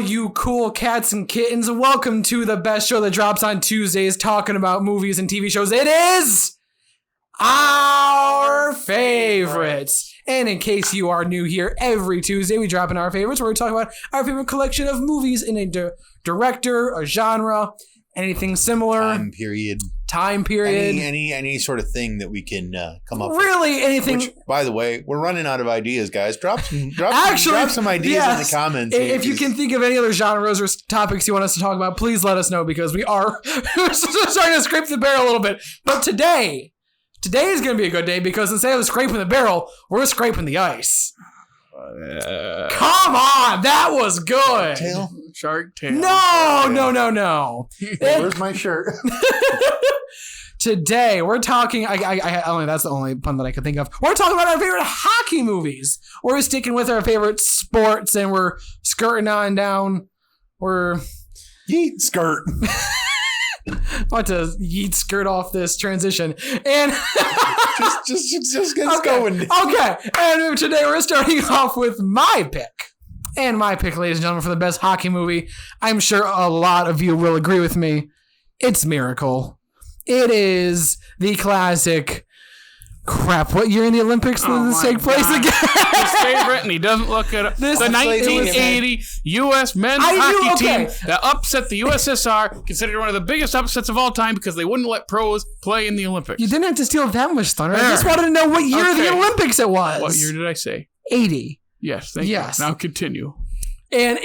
you cool cats and kittens. Welcome to the best show that drops on Tuesdays talking about movies and TV shows. It is Our Favorites. And in case you are new here, every Tuesday we drop in Our Favorites where we talk about our favorite collection of movies in a director, a genre, anything similar. Time period. Any sort of thing that we can come up with. Really, anything. Which, by the way, we're running out of ideas, guys. Drop some ideas in the comments. If you can think of any other genres or topics you want us to talk about, please let us know because we are starting to scrape the barrel a little bit. But today is going to be a good day because instead of scraping the barrel, we're scraping the ice. Come on, that was good. Shark Tale. No. Where's my shirt? Today, we're talking, that's the only pun that I could think of. We're talking about our favorite hockey movies. We're sticking with our favorite sports and we're skirting on down. We're... Yeet skirt. About to yeet skirt off this transition. And... just get us going. Okay, and today we're starting off with my pick. And my pick, ladies and gentlemen, for the best hockey movie, I'm sure a lot of you will agree with me. It's Miracle. It is the classic. Crap, what year in the Olympics did this take place again? His favorite, and he doesn't look at it. The 1980 U.S. men's hockey team that upset the USSR, considered one of the biggest upsets of all time because they wouldn't let pros play in the Olympics. You didn't have to steal that much thunder. I just wanted to know what year of the Olympics it was. What year did I say? 80. Yes, thank you. Now continue. And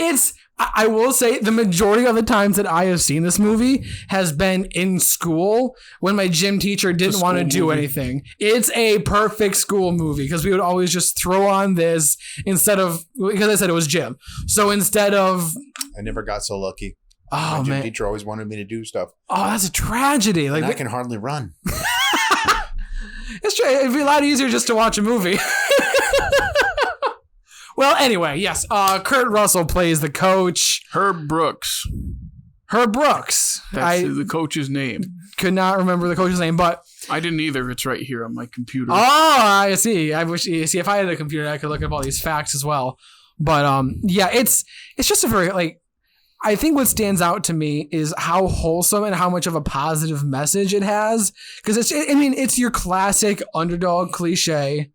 I will say the majority of the times that I have seen this movie has been in school when my gym teacher didn't want to do anything. It's a perfect school movie because we would always just throw on this instead of, because I said it was gym. So instead of... I never got so lucky. Oh, my gym teacher always wanted me to do stuff. Oh, that's a tragedy. Like I can hardly run. It's true. It'd be a lot easier just to watch a movie. Well, anyway, yes. Kurt Russell plays the coach. Herb Brooks. That's the coach's name. Could not remember the coach's name, but... I didn't either. It's right here on my computer. Oh, I see. If I had a computer, I could look up all these facts as well. But, yeah, it's just a very, I think what stands out to me is how wholesome and how much of a positive message it has. Because it's your classic underdog cliche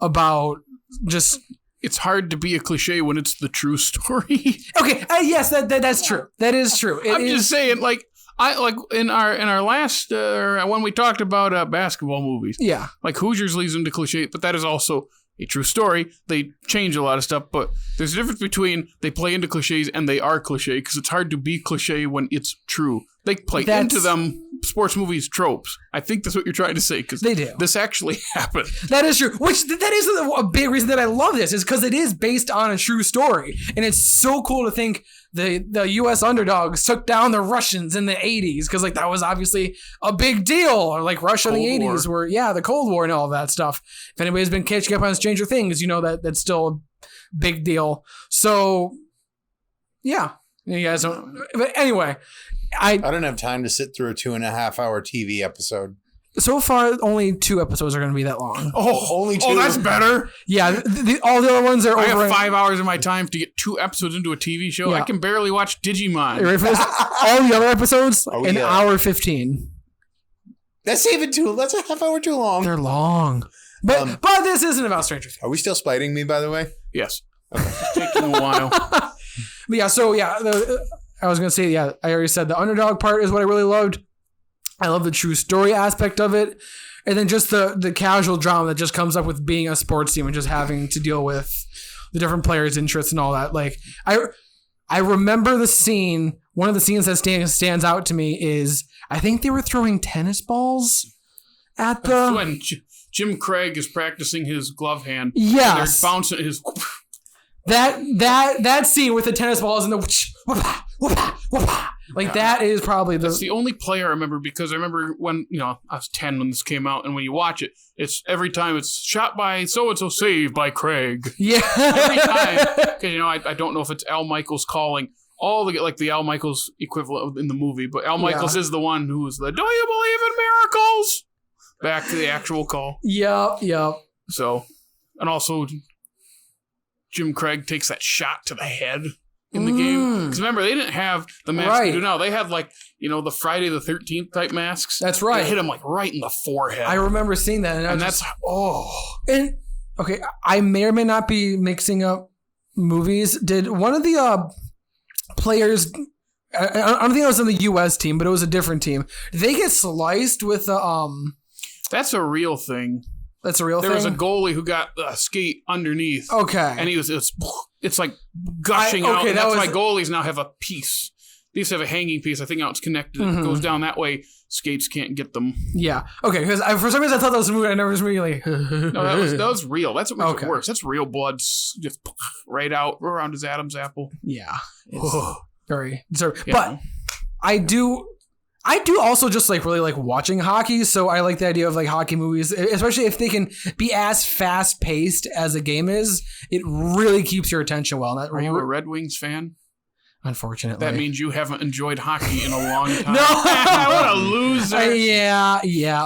about just... It's hard to be a cliche when it's the true story. Okay, yes, that's true. That is true. I'm just saying, in our last when we talked about basketball movies. Yeah, Hoosiers leads into cliche, but that is also a true story. They change a lot of stuff, but there's a difference between they play into cliches and they are cliche because it's hard to be cliche when it's true. They play into them sports movies tropes. I think that's what you're trying to say because they do. This actually happened. That is true. That is a big reason that I love this is because it is based on a true story, and it's so cool to think the U.S. underdogs took down the Russians in the 80s because that was obviously a big deal. Or Russia in the 80s were the Cold War and all of that stuff. If anybody's been catching up on Stranger Things, you know that's still a big deal. So yeah, you guys don't. But anyway. I don't have time to sit through a 2.5 hour TV episode. So far, only 2 episodes are going to be that long. Oh, only 2. Oh, that's better. Yeah, all the other ones are. I have 5 hours of my time to get 2 episodes into a TV show. Yeah. I can barely watch Digimon. You ready for this? All the other episodes, an hour 15. That's a half hour too long. They're long, but this isn't about Stranger Things. Are we still spiting me? By the way, yes. Okay. It's taking a while. But yeah, so yeah. I was going to say, I already said the underdog part is what I really loved. I love the true story aspect of it. And then just the casual drama that just comes up with being a sports team and just having to deal with the different players' interests and all that. I remember the scene. One of the scenes that stands out to me is I think they were throwing tennis balls at the... That's when Jim Craig is practicing his glove hand. Yes. They're bouncing his... That scene with the tennis balls and the... that is probably That's the only player I remember because I remember when, I was 10 when this came out, and when you watch it, it's every time it's shot by so-and-so, saved by Craig. Yeah. Every time. Because, I don't know if it's Al Michaels calling all the Al Michaels equivalent in the movie, but Al Michaels is the one who's do you believe in miracles? Back to the actual call. Yep. So, and also Jim Craig takes that shot to the head. in the game. Because remember, they didn't have the masks they do now. They had like, the Friday the 13th type masks. That's right. They hit him like right in the forehead. I remember seeing that. And that's, And, okay, I may or may not be mixing up movies. Did one of the players, I don't think it was on the U.S. team, but it was a different team. Did they get sliced with That's a real thing. That's a real thing? There was a goalie who got a skate underneath. Okay. And it's like gushing out. And that's why goalies now have a piece. They used to have a hanging piece. I think now it's connected. It goes down that way. Skates can't get them. Yeah. Okay. Because for some reason I thought that was a movie. I never was really like... No, that was real. That's what makes it worse. That's real blood just right out around his Adam's apple. Yeah. It's very... But I do also just like really like watching hockey, so I like the idea of like hockey movies, especially if they can be as fast paced as a game is. It really keeps your attention well. Are you a Red Wings fan? Unfortunately, that means you haven't enjoyed hockey in a long time. No, what a loser! Yeah.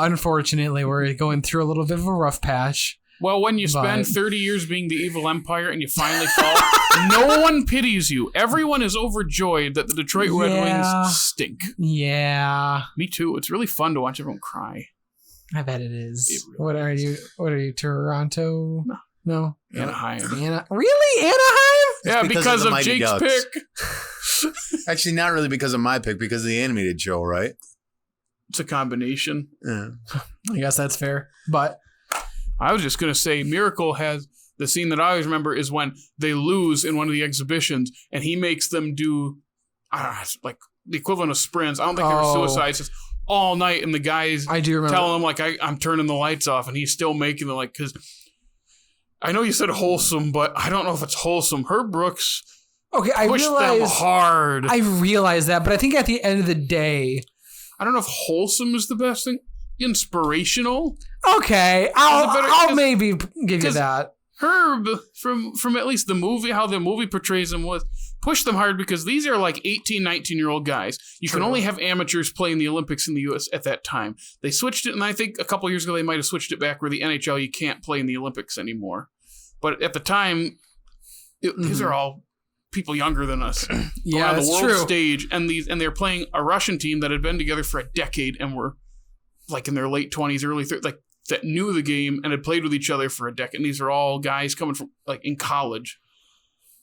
Unfortunately, we're going through a little bit of a rough patch. Well, when you spend 30 years being the evil empire and you finally fall, no one pities you. Everyone is overjoyed that the Detroit Red Wings stink. Yeah. Me too. It's really fun to watch everyone cry. I bet it is. What are you, Toronto? No. Anaheim. Really? Anaheim? Yeah, because of Jake's pick. Actually, not really because of my pick, because of the animated show, right? It's a combination. Yeah. I guess that's fair. But I was just going to say, Miracle has the scene that I always remember is when they lose in one of the exhibitions and he makes them do like the equivalent of sprints. I don't think they were suicides. It's all night and the guys telling him like, I'm turning the lights off and he's still making them like, because I know you said wholesome, but I don't know if it's wholesome. Herb Brooks pushed them hard. I realize that, but I think at the end of the day, I don't know if wholesome is the best thing. Inspirational. Okay, I'll maybe give you that. Herb, from at least the movie, how the movie portrays them was push them hard because these are like 18, 19-year-old guys. You can only have amateurs play in the Olympics in the U.S. at that time. They switched it, and I think a couple years ago they might have switched it back where the NHL you can't play in the Olympics anymore. But at the time, these are all people younger than us. Yeah, on the world stage, and they're playing a Russian team that had been together for a decade and were like in their late 20s, early 30s, like that knew the game and had played with each other for a decade. And these are all guys coming from like in college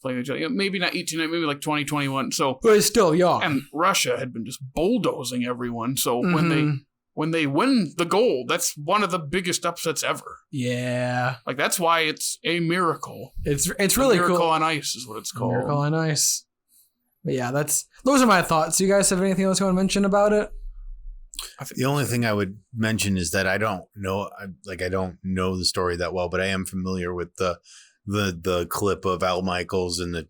playing each other. Maybe not 18, maybe like 20, 21. So, but it's still young. And Russia had been just bulldozing everyone. So when they win the gold, that's one of the biggest upsets ever. Yeah. Like that's why it's a miracle. It's really cool. Miracle on Ice is what it's called. Miracle on Ice. But yeah, those are my thoughts. Do you guys have anything else you want to mention about it? The only thing I would mention is that I don't know the story that well, but I am familiar with the clip of Al Michaels and the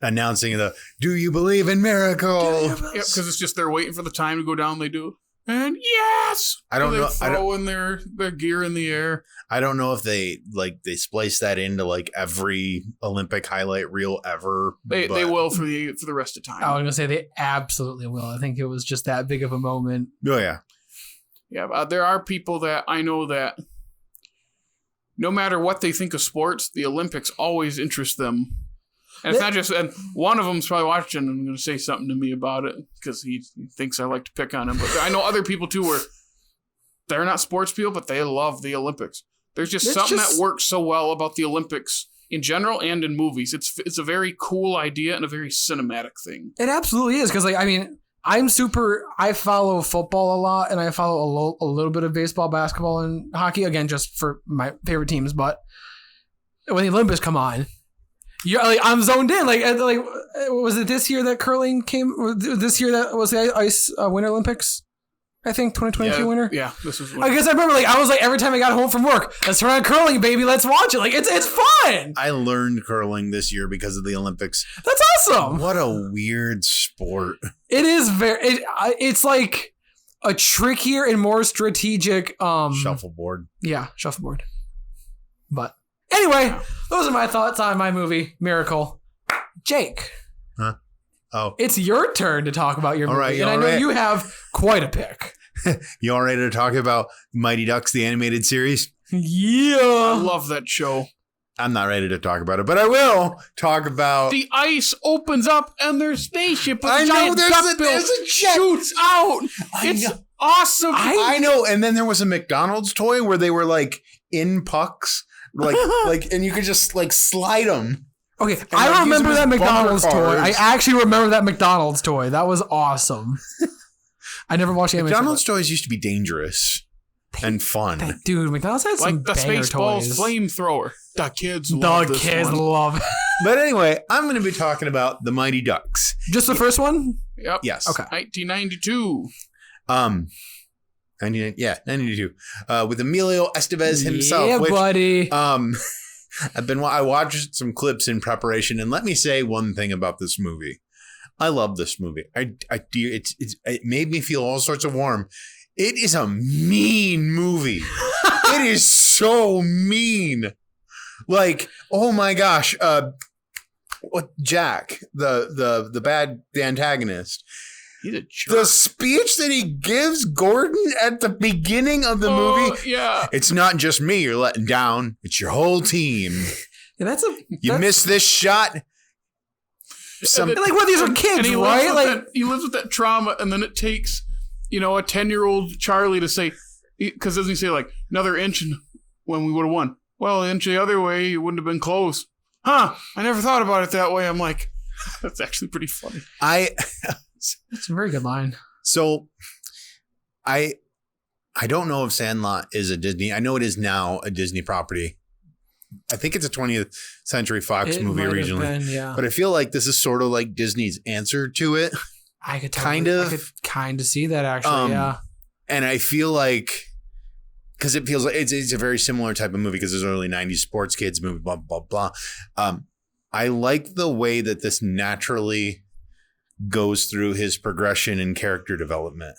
announcing the "Do you believe in miracles?" Yeah, because it's just they're waiting for the time to go down. They do, and yes, I don't know. Throwing their gear in the air. I don't know if they splice that into like every Olympic highlight reel ever. They will for the rest of time. I was gonna say they absolutely will. I think it was just that big of a moment. Oh yeah, yeah. There are people that I know that no matter what they think of sports, the Olympics always interest them. And it's not just, and one of them's probably watching and going to say something to me about it because he thinks I like to pick on him. But I know other people too where they're not sports people, but they love the Olympics. There's just something that works so well about the Olympics in general and in movies. It's a very cool idea and a very cinematic thing. It absolutely is because, like, I mean, I follow football a lot and I follow a little bit of baseball, basketball, and hockey, again, just for my favorite teams. But when the Olympics come on, you're like, I'm zoned in. Like, was it this year that curling came? This year that was the ice Winter Olympics? I think 2022 winter. Yeah, this is. I guess I remember. Like, I was like, every time I got home from work, let's turn on curling, baby. Let's watch it. Like, it's fun. I learned curling this year because of the Olympics. That's awesome. What a weird sport. It is it's like a trickier and more strategic shuffleboard. Yeah, shuffleboard. But anyway, those are my thoughts on my movie Miracle. Jake. Huh? Oh. It's your turn to talk about your movie. Right, and I know you have quite a pick. You all ready to talk about Mighty Ducks, the animated series? Yeah. I love that show. I'm not ready to talk about it, but I will talk about The ice opens up and their spaceship with I a know, giant there's duck a bill jet. shoots out. I It's know. awesome. I know. And then there was a McDonald's toy where they were like in pucks, like, and you could just like slide them. Okay, like, I use remember them that as bumper McDonald's toy. I cars. actually remember that McDonald's toy. That was awesome. I never watched the animation. McDonald's toys used to be dangerous and fun. Dude, McDonald's had some like the banger Spaceballs toys. flamethrower. The kids The love this kids one. love. But anyway, I'm going to be talking about the Mighty Ducks. Just the first one? Yep. Yes. Okay. 1992. 92. With Emilio Estevez himself. Yeah, which, buddy. I watched some clips in preparation, and let me say one thing about this movie. I love this movie. It made me feel all sorts of warm. It is a mean movie. It is so mean. Like, oh my gosh, Jack, the antagonist. He's a jerk. The speech that he gives Gordon at the beginning of the movie. Yeah. It's not just me you're letting down. It's your whole team. Yeah, You missed this shot. And like, well, these are kids, he right? Like he lives with that trauma, and then it takes, a 10-year-old Charlie to say, because doesn't he say like another inch when we would have won? Well, an inch the other way, it wouldn't have been close. Huh? I never thought about it that way. I'm like, that's actually pretty funny. That's a very good line. So, I don't know if Sandlot is a Disney. I know it is now a Disney property. I think it's a 20th Century Fox It movie might have originally. been, yeah. But I feel like this is sort of like Disney's answer to it. I could kind of see that actually, yeah. And I feel like, because it feels like it's a very similar type of movie because it's early 90s sports kids movie, blah, blah, blah. I like the way that this naturally goes through his progression and character development.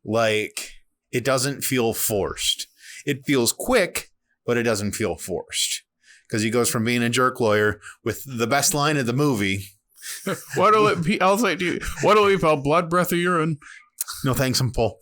Like, it doesn't feel forced. It feels quick, but it doesn't feel forced. Because he goes from being a jerk lawyer with the best line of the movie. What'll it be? I'll say to you, what'll it be called? Blood, breath, or urine? No thanks, I'm full.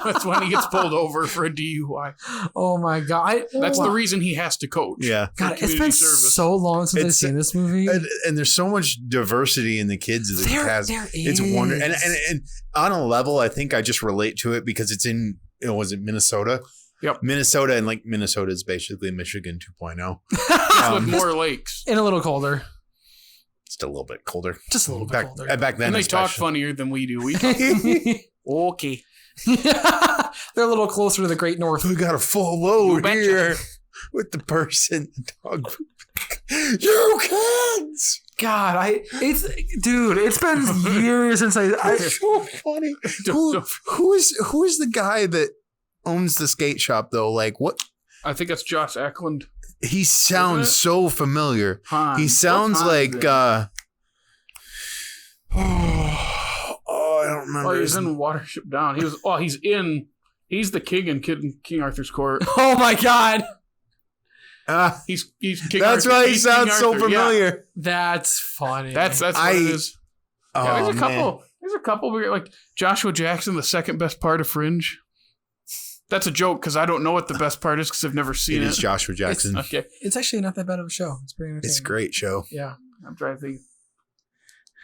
That's when he gets pulled over for a DUI. Oh my God. That's the reason he has to coach. Yeah. God, it's community been service. so long since I've It's- seen this movie. And there's so much diversity in the kids that it has. There It's is. wonderful. And on a level, I think I just relate to it because it's in, was it Minnesota? Yep. Minnesota, and like Minnesota is basically Michigan 2.0. With more lakes. And a little colder. Still a little bit colder. Just a little bit colder. Back then, And they talk especially. funnier than we do. We talk okay. They're a little closer to the Great North. We got a full load betcha. here with the person, the dog. You kids! God, it's been years since It's so funny. Who is the guy that owns the skate shop though? Like what? I think that's Josh Eklund. He sounds Isn't it? so familiar. Hans. He sounds What's like Hans I don't remember. he's in Watership Down. He's the king in King Arthur's court. Oh my God. He's King That's Arthur. why he He's sounds King so Arthur, yeah. familiar. That's funny. That's what it is. Yeah, Oh, there's a couple. man. There's a couple where like Joshua Jackson, the second best part of Fringe. That's a joke because I don't know what the best part is because I've never seen It it. is Joshua Jackson. Okay. It's actually not that bad of a show. It's pretty entertaining. It's a great show. Yeah. I'm trying to think.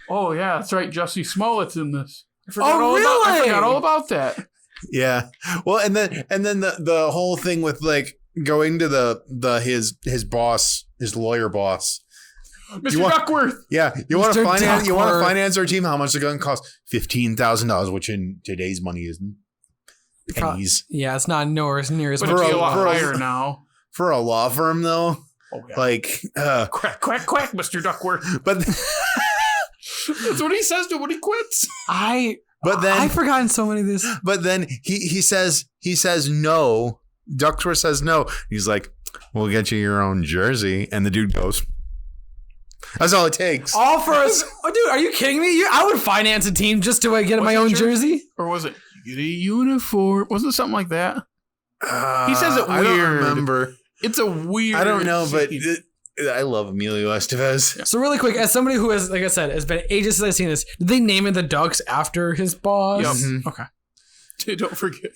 Oh yeah, that's right. Jussie Smollett's in this. I forgot I forgot all about that. Yeah. Well, and then the whole thing with like going to his boss, his lawyer boss. Mr. Duckworth. Yeah, you want to Mr. finance? You want to Duckworth. finance our team? How much is it going to cost? $15,000, which in today's money is pennies. Yeah, it's not nowhere near as But much. it'd be a a- lot for a- higher now. For a law firm, though, Oh yeah. like, Quack, quack, quack, Mr. Duckworth. but That's what he says to when he quits. but then I've forgotten so many of this. But then he says no. Ducksworth says no. He's like, we'll get you your own jersey. And the dude goes, that's all it takes. All for us. Oh, dude, are you kidding me? I would finance a team just to get my own jersey. Or was it get a uniform? Wasn't it something like that? He says it I don't weird. remember. It's a weird. I don't know, but scene. I love Emilio Estevez. So really quick, as somebody who has, like I said, has been ages since I've seen this, did they name it the Ducks after his boss? Yep. Mhm. Okay. Don't forget.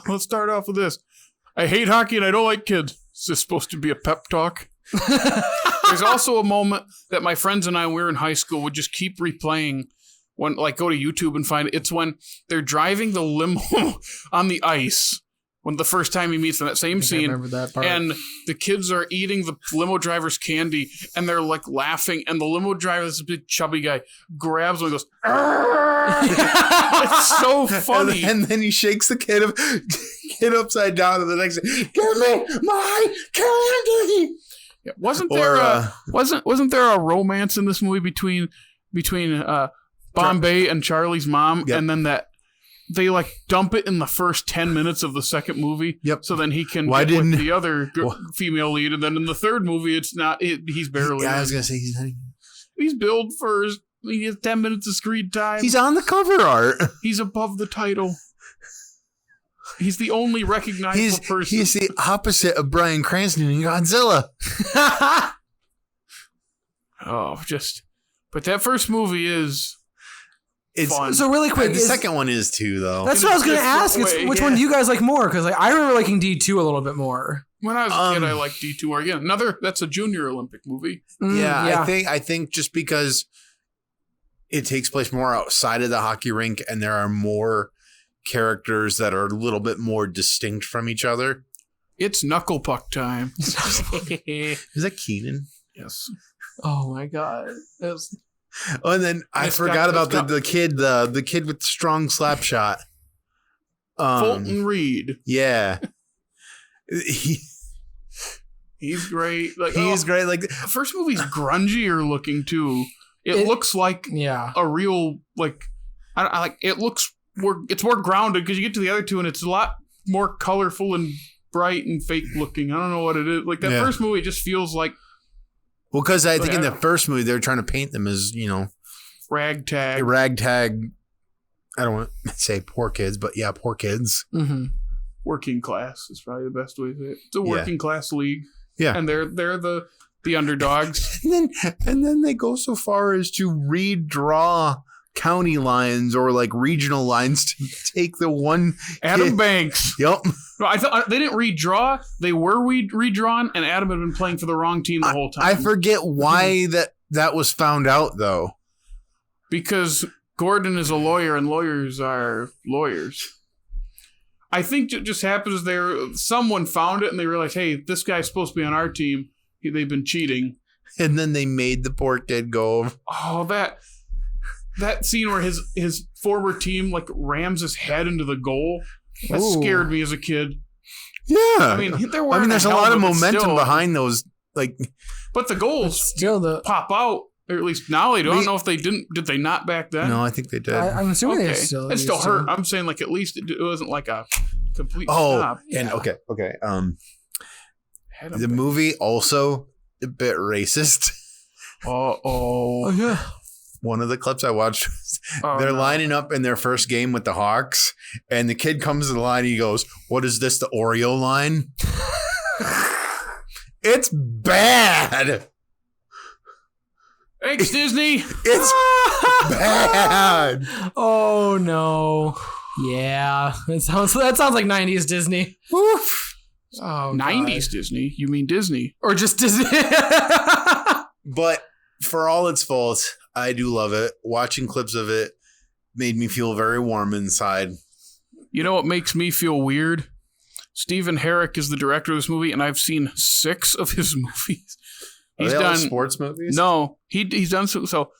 Let's start off with this. I hate hockey and I don't like kids. Is this supposed to be a pep talk? There's also a moment that my friends and I, when we were in high school, would just keep replaying. When, like, go to YouTube and find it. It's when they're driving the limo on the ice. When the first time he meets them, that same scene. I remember that part. And the kids are eating the limo driver's candy, and they're like laughing. And the limo driver, this big chubby guy, grabs him and goes, it's so funny. And then he shakes the kid upside down, and the next day, give me my candy. Yeah, wasn't there a romance in this movie between Bombay and Charlie's mom, yep. and then that they like dump it in the first 10 minutes of the second movie, yep. So then he can get with the other female lead, and then in the third movie, it's not. He's barely. Yeah, I was gonna say he's not even. He's billed for. He has 10 minutes of screen time. He's on the cover art. He's above the title. He's the only recognizable person. He's the opposite of Bryan Cranston in Godzilla. But that first movie is. It's fun. So really quick, the second one is too, though. That's what I was going to ask. Which one do you guys like more? Because I remember liking D2 a little bit more. When I was a kid, I liked D2 more. Again, that's a junior Olympic movie. Yeah. I think just because it takes place more outside of the hockey rink, and there are more characters that are a little bit more distinct from each other. It's knuckle puck time. Is that Keenan? Yes. Oh my god. Oh, and then I forgot about the kid with the strong slap shot. Fulton Reed. Yeah. He's great. Like he's great. Like the first movie's grungier looking too. It looks like a real like I like it looks more. It's more grounded because you get to the other two and it's a lot more colorful and bright and fake looking. I don't know what it is. Like that first movie just feels like. Well, because I think in the first movie they were trying to paint them as ragtag. I don't want to say poor kids, but yeah, poor kids. Mm-hmm. Working class is probably the best way to say it. It's a working class league. Yeah, and they're the underdogs. and then they go so far as to redraw county lines or like regional lines to take the one Adam Banks. Yep. No, I thought they didn't redraw. They were redrawn, and Adam had been playing for the wrong team the whole time. I forget why that was found out though. Because Gordon is a lawyer, and lawyers are lawyers. I think it just happens someone found it, and they realized, hey, this guy's supposed to be on our team. They've been cheating. And then they made the poor kid go. Oh, that scene where his former team like rams his head into the goal. That scared me as a kid. Yeah, I mean, there's a lot of momentum behind those. Like, but the goals still pop out. Or at least now they don't know if they didn't. Did they not back then? No, I think they did. I'm assuming they it still hurt. I'm saying like at least it wasn't like a complete stop. And okay. The movie also a bit racist. Oh yeah. One of the clips I watched, they're lining up in their first game with the Hawks, and the kid comes to the line and he goes, "What is this, the Oreo line?" It's bad. Thanks, Disney. It's bad. Oh no. Yeah. That sounds like 90s Disney. Oof. Oh, 90s Disney? You mean Disney? Or just Disney? But for all its faults, I do love it. Watching clips of it made me feel very warm inside. You know what makes me feel weird? Stephen Herrick is the director of this movie, and I've seen 6 of his movies. He's done sports movies? No, he's done so.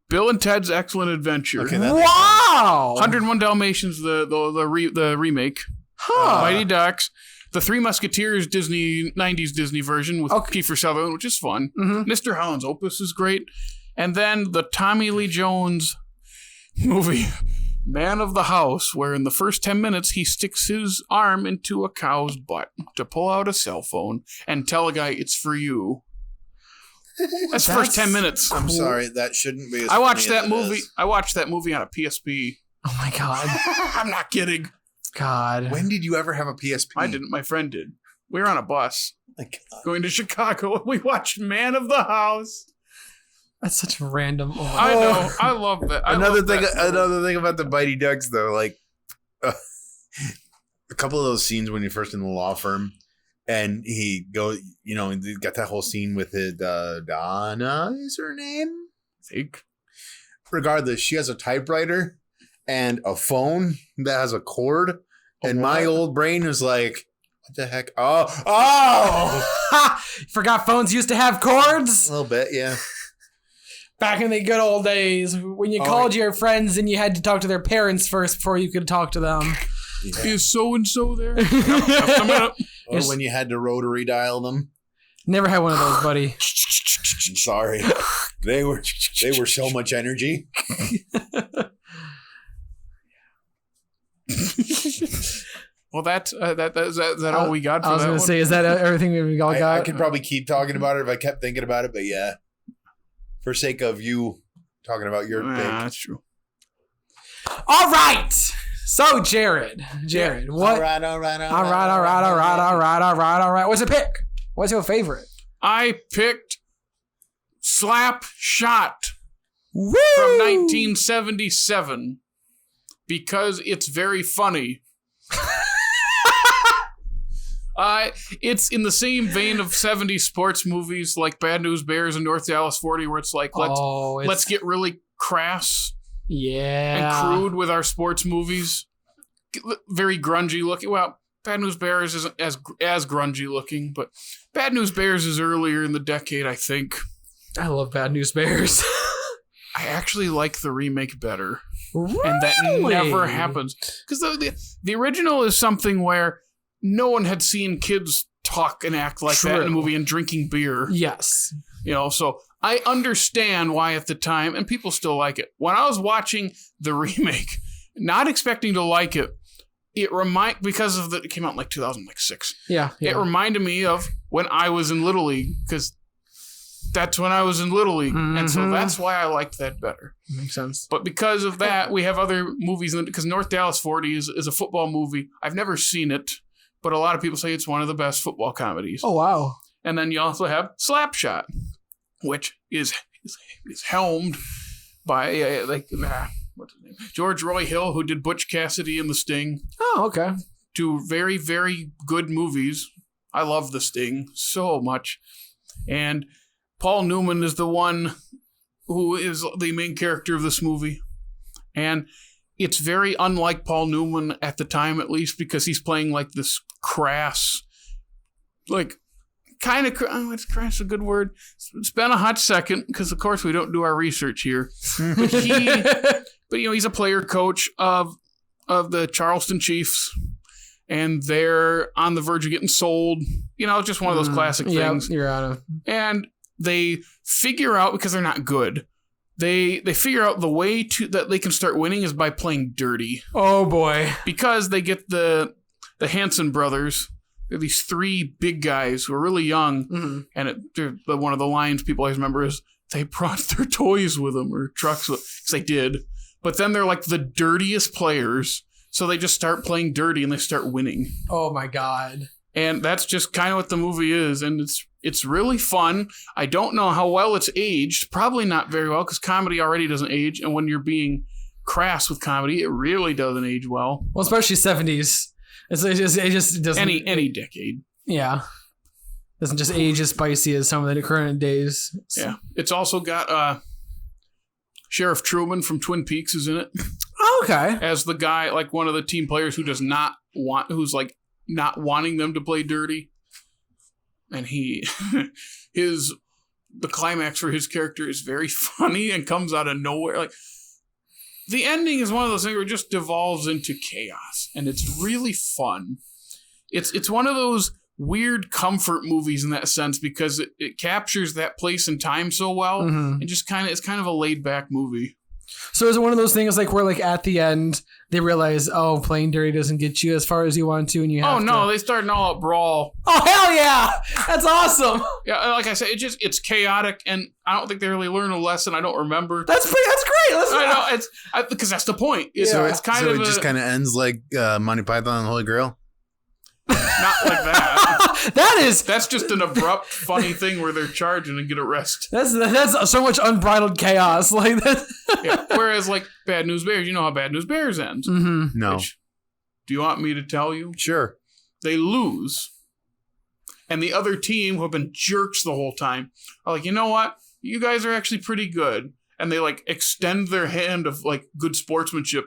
Bill and Ted's Excellent Adventure. Okay, wow. 101 Dalmatians, the remake. Huh. Mighty Ducks. The Three Musketeers 90s Disney version with Kiefer Sutherland, which is fun. Mm-hmm. Mr. Holland's Opus is great. And then the Tommy Lee Jones movie, Man of the House, where in the first 10 minutes he sticks his arm into a cow's butt to pull out a cell phone and tell a guy it's for you. That's the first 10 minutes. I'm sorry, that shouldn't be. I watched that movie. I watched that movie on a PSP. Oh my god. I'm not kidding. God. When did you ever have a PSP? I didn't. My friend did. We were on a bus going to Chicago, and we watched Man of the House. That's such a random. Oh. I know. I love that. Another thing about the Mighty Ducks, though, like a couple of those scenes when you're first in the law firm, and he goes, you know, he got that whole scene with it. Donna is her name. I think. Regardless, she has a typewriter and a phone that has a cord, and my old brain was like, "What the heck? Oh! Forgot phones used to have cords. A little bit, yeah." Back in the good old days when you called your friends and you had to talk to their parents first before you could talk to them. Yeah. Is so and so there? Or when you had to rotary dial them. Never had one of those, buddy. Sorry, they were so much energy. Well, is that all we got for that? I was going to say, is that everything we all got? I could probably keep talking about it if I kept thinking about it, but yeah, for sake of you talking about your pick. That's true. All right. So, Jared, what? All right. What's your pick? What's your favorite? I picked Slap Shot Woo! from 1977 because it's very funny. It's in the same vein of 70s sports movies like Bad News Bears and North Dallas 40, where it's like, let's get really crass and crude with our sports movies. Very grungy looking. Well, Bad News Bears isn't as grungy looking, but Bad News Bears is earlier in the decade, I think. I love Bad News Bears. I actually like the remake better. Really? And that never happens. Because the original is something where no one had seen kids talk and act like that in a movie and drinking beer. Yes. You know, so I understand why at the time, and people still like it. When I was watching the remake, not expecting to like it, it came out in like 2006. Yeah. It reminded me of when I was in Little League, because that's when I was in Little League. Mm-hmm. And so that's why I liked that better. Makes sense. But because of that, we have other movies, because North Dallas 40 is a football movie. I've never seen it, but a lot of people say it's one of the best football comedies. Oh, wow. And then you also have Slapshot, which is helmed by what's his name? George Roy Hill, who did Butch Cassidy and The Sting. Oh, okay. Two very, very good movies. I love The Sting so much. And Paul Newman is the one who is the main character of this movie. And it's very unlike Paul Newman at the time, at least, because he's playing like this crass, like kind of, it's crass a good word. It's been a hot second because, of course, we don't do our research here. But he's a player coach of the Charleston Chiefs, and they're on the verge of getting sold. Just one of those classic things. You're out of. And they figure out, because they're not good, they figure out the way that they can start winning is by playing dirty. Oh boy! Because they get the Hanson brothers. They're these three big guys who are really young, and one of the lines people always remember is they brought their toys with them or trucks because they did. But then they're like the dirtiest players, so they just start playing dirty and they start winning. Oh my god! And that's just kind of what the movie is, and it's really fun. I don't know how well it's aged. Probably not very well, because comedy already doesn't age, and when you're being crass with comedy, it really doesn't age well. Well, especially 70s. It just doesn't. Any decade. Yeah. Doesn't just age as spicy as some of the current days. Yeah. It's also got Sheriff Truman from Twin Peaks is in it. Oh, okay. As the guy, like one of the team players who's like not wanting them to play dirty. And the climax for his character is very funny and comes out of nowhere. Like, the ending is one of those things where it just devolves into chaos, and it's really fun. It's one of those weird comfort movies in that sense, because it captures that place and time so well, and just it's kind of a laid back movie. So is it one of those things like where like at the end they realize, playing dirty doesn't get you as far as you want to, and you have they start an all out brawl. Oh hell yeah, that's awesome. Yeah, like I said, it's chaotic, and I don't think they really learn a lesson. I don't remember. That's great. I know because that's the point. It just kind of ends like Monty Python and the Holy Grail. Not like that. That's just an abrupt, funny thing where they're charging and get arrested. That's so much unbridled chaos like that. Yeah. Whereas like Bad News Bears, you know how Bad News Bears ends. No. Do you want me to tell you? Sure. They lose. And the other team, who have been jerks the whole time, are like, you know what? You guys are actually pretty good. And they like extend their hand of like good sportsmanship.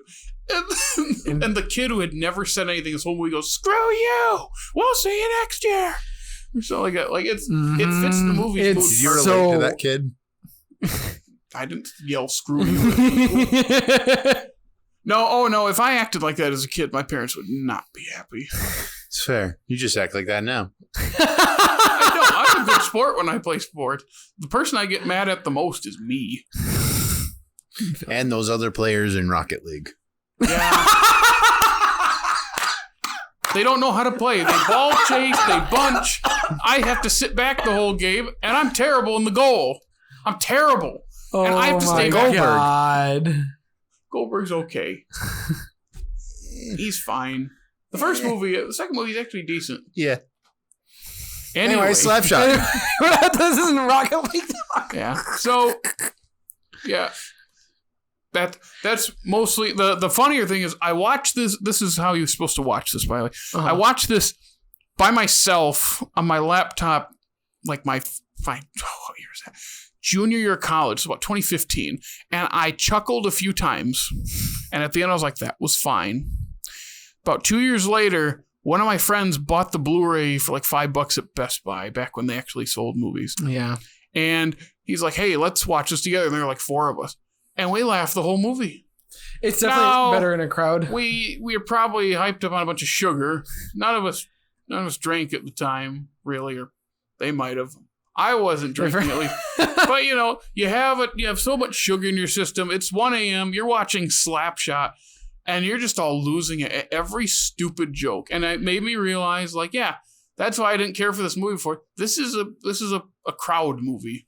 And the kid who had never said anything this whole movie goes, "Screw you! We'll see you next year." So like it fits the movie's mood. Did you relate to that kid? I didn't yell "screw you." No. If I acted like that as a kid, my parents would not be happy. It's fair. You just act like that now. I don't. I'm a good sport when I play sport. The person I get mad at the most is me. And those other players in Rocket League. Yeah. They don't know how to play. They ball chase, they bunch. I have to sit back the whole game, and I'm terrible in the goal. I'm terrible. And I have to stay back. God. Goldberg's okay. He's fine. The second movie is actually decent. Yeah. Anyway, Slapshot. This isn't Rocket League talk. Yeah. So, yeah. That's mostly the funnier thing is I watched this. This is how you're supposed to watch this, by the way. I watched this by myself on my laptop, like what year is that? Junior year of college, so about 2015. And I chuckled a few times. And at the end, I was like, that was fine. About 2 years later, one of my friends bought the Blu-ray for like $5 at Best Buy back when they actually sold movies. Yeah. And he's like, hey, let's watch this together. And there were like 4 of us. And we laughed the whole movie. It's definitely better in a crowd. We are probably hyped up on a bunch of sugar. None of us drank at the time, really, or they might have. I wasn't drinking at least. But you have so much sugar in your system. It's 1 a.m. You're watching Slapshot, and you're just all losing it at every stupid joke. And it made me realize, like, yeah, that's why I didn't care for this movie before. This is a crowd movie.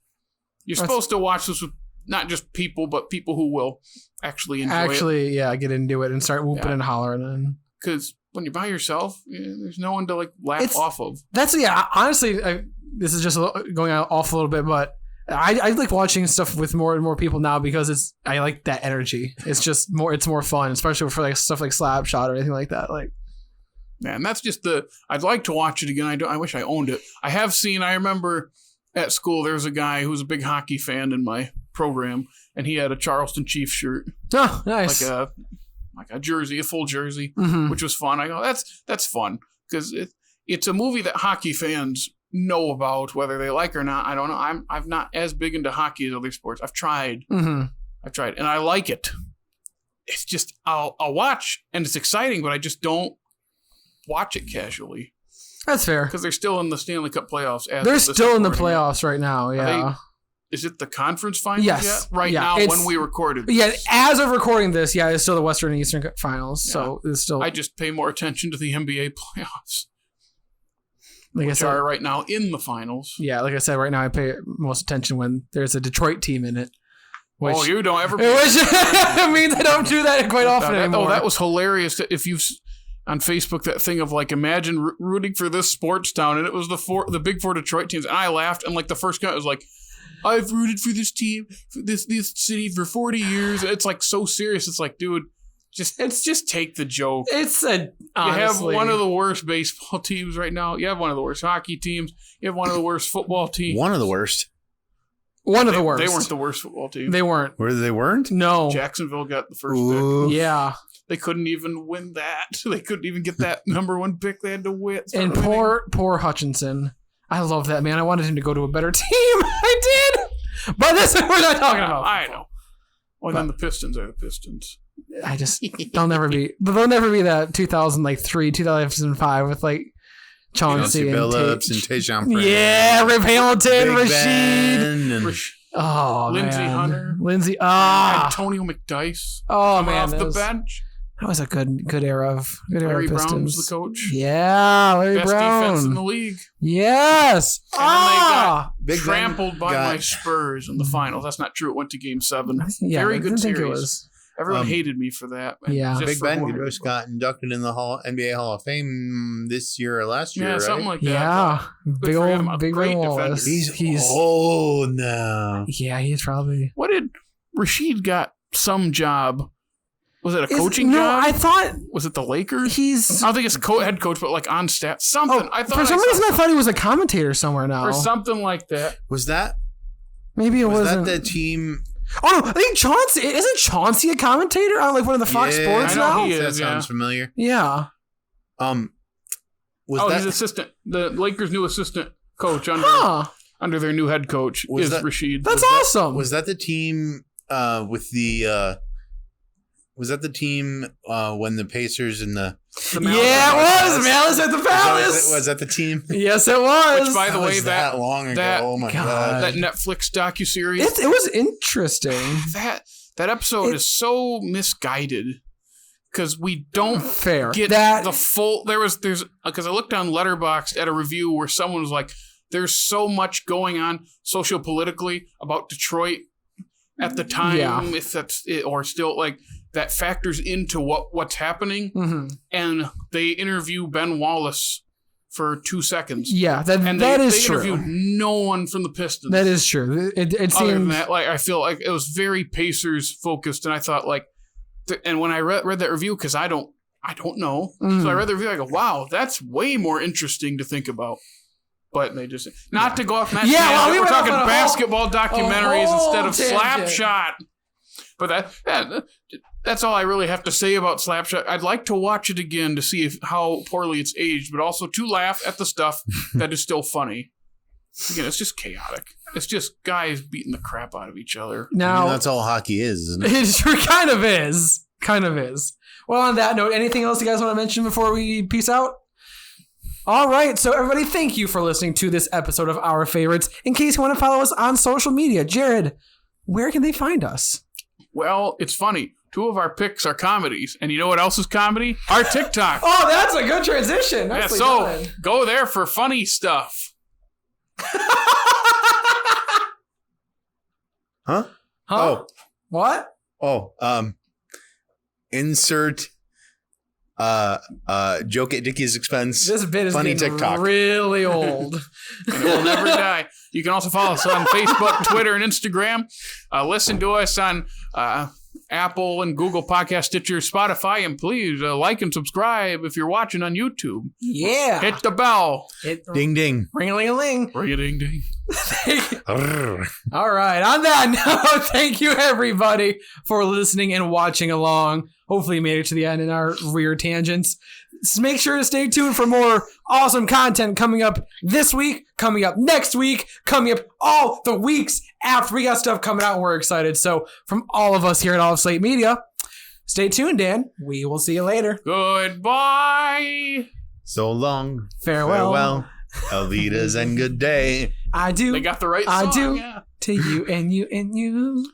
You're supposed to watch this with not just people, but people who will actually enjoy it. Yeah, get into it and start whooping and hollering. Because when you're by yourself, there's no one to like laugh off of. Honestly, this is just going off a little bit, but I like watching stuff with more and more people now because I like that energy. It's more fun, especially for like stuff like Slapshot or anything like that. Like, man, that's just I'd like to watch it again. I wish I owned it. I remember at school there was a guy who was a big hockey fan in my program, and he had a Charleston Chiefs shirt. Oh, nice. Like a jersey, a full jersey, mm-hmm. which was fun. I go, that's fun because it's a movie that hockey fans know about, whether they like or not. I don't know. I'm not as big into hockey as other sports. I've tried. Mm-hmm. And I like it. It's just I'll watch, and it's exciting, but I just don't watch it casually. That's fair because they're still in the Stanley Cup playoffs. They're still in the playoffs right now. Yeah. Is it the conference finals yet? Right now, when we recorded this. Yeah, as of recording this, it's still the Western and Eastern finals. Yeah. So it's still. I just pay more attention to the NBA playoffs. Like which are right now in the finals. Yeah, like I said, right now I pay most attention when there's a Detroit team in it. Which, you don't ever. Which means I don't do that quite often anymore. Oh, that was hilarious. If you've on Facebook that thing of like imagine rooting for this sports town, and it was the big 4 Detroit teams, and I laughed, and like the first guy was like, I've rooted for this team, for this city for 40 years. It's like so serious. It's like, dude, just take the joke. Honestly. You have one of the worst baseball teams right now. You have one of the worst hockey teams. You have one of the worst football teams. One of the worst. One of the worst. They weren't the worst football team. They weren't. They weren't? No. Jacksonville got the first pick. Yeah. They couldn't even win that. They couldn't even get that number 1 pick. They had to win. And poor Hutchinson. I love that, man. I wanted him to go to a better team. I did. But this is what we're not talking about. I know. Well, then the Pistons are the Pistons. They'll never be that 2003, 2005 with like Chauncey Billups and Tayshaun Prince. Yeah, Rip Hamilton, Lindsey Hunter. Antonio McDyess. Oh, man. Off the bench. That was a good era of Larry Pistons. Brown was the coach. Yeah, Larry Best Brown. defense in the league. Yes. And then they got trampled by my Spurs in the finals. That's not true. It went to Game 7. Yeah, very good series. It was. Everyone hated me for that. Yeah. Big Ben just got inducted in the NBA Hall of Fame this year or last year, right? Something like that. Yeah. Big Ben Wallace. He's old now. Yeah, he's probably. What did Rashid got some job Was it a coaching job? I thought... Was it the Lakers? He's... I don't think it's head coach, but like on staff. Something. I thought for some reason, I thought he was a commentator somewhere now. Or something like that. Was that? Maybe it wasn't. Was that the team... Oh, no, I think Chauncey... Isn't Chauncey a commentator on like one of the Fox Sports now? He is, that sounds familiar. Yeah. He's assistant. The Lakers' new assistant coach under their new head coach is Rashid. That's awesome. Was that the team with the... Was that the team when the Pacers and the... Yeah, it was. Malice at the Palace. Was that the team? Yes, it was. Which, by the way, that long ago. Oh my god! That Netflix docuseries. It was interesting. That episode is so misguided because we don't get the full. There's because I looked on Letterboxd at a review where someone was like, "There's so much going on socio-politically about Detroit at the time, if that's it, or still like." That factors into what's happening, and they interview Ben Wallace for 2 seconds. Yeah, that is true. They interviewed no one from the Pistons. That is true. It Other seems than that, like I feel like it was very Pacers focused, and I thought like, and when I read that review, because I don't know, so I read the review, I go, wow, that's way more interesting to think about. But they just not to go off. We're talking basketball documentaries instead of Slapshot. But that's all I really have to say about Slapshot. I'd like to watch it again to see how poorly it's aged, but also to laugh at the stuff that is still funny. Again, it's just chaotic. It's just guys beating the crap out of each other. Now that's all hockey is, isn't it? It kind of is. Kind of is. Well, on that note, anything else you guys want to mention before we peace out? All right, so everybody, thank you for listening to this episode of Our Favorites. In case you want to follow us on social media, Jared, where can they find us? Well, it's funny. 2 of our picks are comedies. And you know what else is comedy? Our TikTok. Oh, that's a good transition. Go there for funny stuff. Huh? Oh. What? Oh, insert joke at Dickey's expense. This bit is funny getting TikTok. Really old. And it will never die. You can also follow us on Facebook, Twitter, and Instagram. Listen to us on Apple and Google Podcast, Stitcher, Spotify, and please like and subscribe if you're watching on YouTube. Yeah. Hit the bell. Ding ding. Ring-a-ling-a-ling. Ring-a-ding-ding. All right. On that note, thank you everybody for listening and watching along. Hopefully you made it to the end in our weird tangents. So make sure to stay tuned for more awesome content coming up this week, coming up next week, coming up all the weeks after. We got stuff coming out and we're excited. So from all of us here at All of Slate Media, stay tuned, Dan. We will see you later. Goodbye. So long. Farewell. Alvidas and good day. I do. They got the right song. I do. Yeah. To you and you and you.